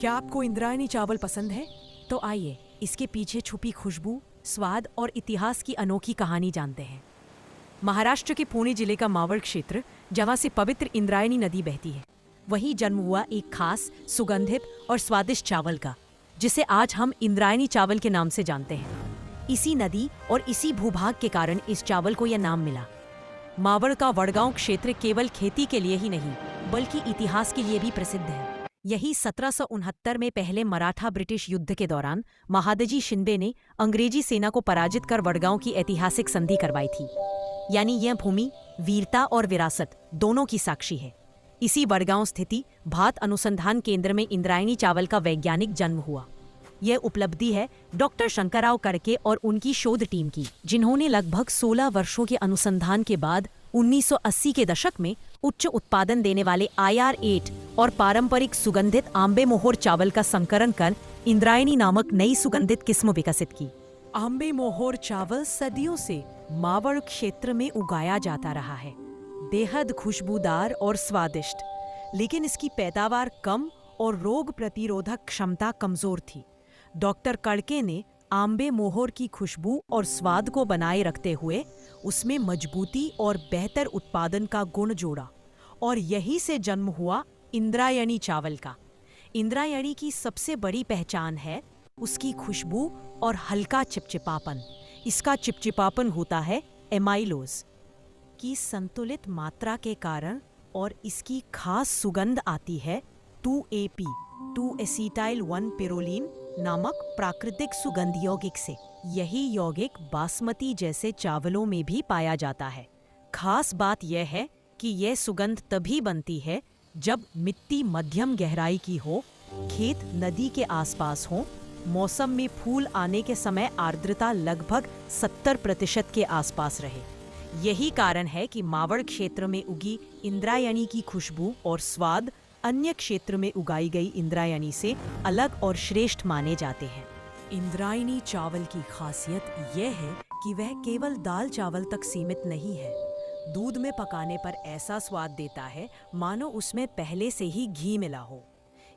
क्या आपको इंद्रायणी चावल पसंद है? तो आइए इसके पीछे छुपी खुशबू, स्वाद और इतिहास की अनोखी कहानी जानते हैं। महाराष्ट्र के पुणे जिले का मावळ क्षेत्र, जहाँ से पवित्र इंद्रायणी नदी बहती है, वहीं जन्म हुआ एक खास, सुगंधित और स्वादिष्ट चावल का, जिसे आज हम इंद्रायणी चावल के नाम से जानते हैं। इसी नदी और इसी भूभाग के कारण इस चावल को यह नाम मिला। मावळ का वडगांव क्षेत्र केवल खेती के लिए ही नहीं, बल्कि इतिहास के लिए भी प्रसिद्ध है। यही 1769 में पहले मराठा ब्रिटिश युद्ध के दौरान महादजी शिंदे ने अंग्रेजी सेना को पराजित कर वडगांव की ऐतिहासिक संधि करवाई थी। यानी यह भूमि वीरता और विरासत दोनों की साक्षी है। इसी वडगांव स्थिति भात अनुसंधान केंद्र में इंद्रायणी चावल का वैज्ञानिक जन्म हुआ। यह उपलब्धि है डॉक्टर शंकरराव करके और उनकी शोध टीम की, जिन्होंने लगभग 16 वर्षों के अनुसंधान के बाद 1980 के दशक में उच्च उत्पादन देने वाले IR8 और पारंपरिक सुगंधित आंबे मोहर चावल का संकरण कर इंद्रायणी नामक नई सुगंधित किस्म विकसित की। आंबे मोहर चावल सदियों से मावळ क्षेत्र में उगाया जाता रहा है। बेहद खुशबूदार और स्वादिष्ट, लेकिन इसकी पैदावार कम और रोग प्रतिरोधक क्षमता कमजोर थी। डॉक्टर कड़के ने आंबे मोहर की खुशबू और स्वाद को बनाए रखते हुए उसमें मजबूती और बेहतर उत्पादन का गुण जोड़ा, और यही से जन्म हुआ इंद्रायणी चावल का। इंद्रायणी की सबसे बड़ी पहचान है उसकी खुशबू और हल्का चिपचिपापन। इसका चिपचिपापन होता है एमाइलोज की संतुलित मात्रा के कारण, और इसकी खास सुगंध आती है 2AP 2-एसीटाइल 1-पिरोलीन नामक प्राकृतिक सुगंध यौगिक से। यही यौगिक बासमती जैसे चावलों में भी पाया जाता है। खास बात यह है कि यह सुगंध तभी बनती है जब मिट्टी मध्यम गहराई की हो, खेत नदी के आसपास हो, मौसम में फूल आने के समय आर्द्रता लगभग 70% के आसपास रहे। यही कारण है कि मावळ क्षेत्र में उगी इंद्रायणी की खुशबू और स्वाद अन्य क्षेत्र में उगाई गई इंद्रायणी से अलग और श्रेष्ठ माने जाते हैं। इंद्रायणी चावल की खासियत यह है कि वह केवल दाल चावल तक सीमित नहीं है। दूध में पकाने पर ऐसा स्वाद देता है मानो उसमें पहले से ही घी मिला हो।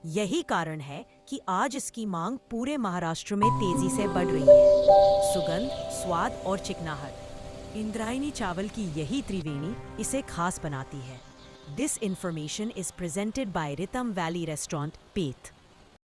यही कारण है कि आज इसकी मांग पूरे महाराष्ट्र में तेजी से बढ़ रही है। सुगंध, स्वाद और चिकनाहट, इंद्रायणी चावल की यही त्रिवेणी इसे खास बनाती है। This information is presented by Rhythm Valley Restaurant, Peth.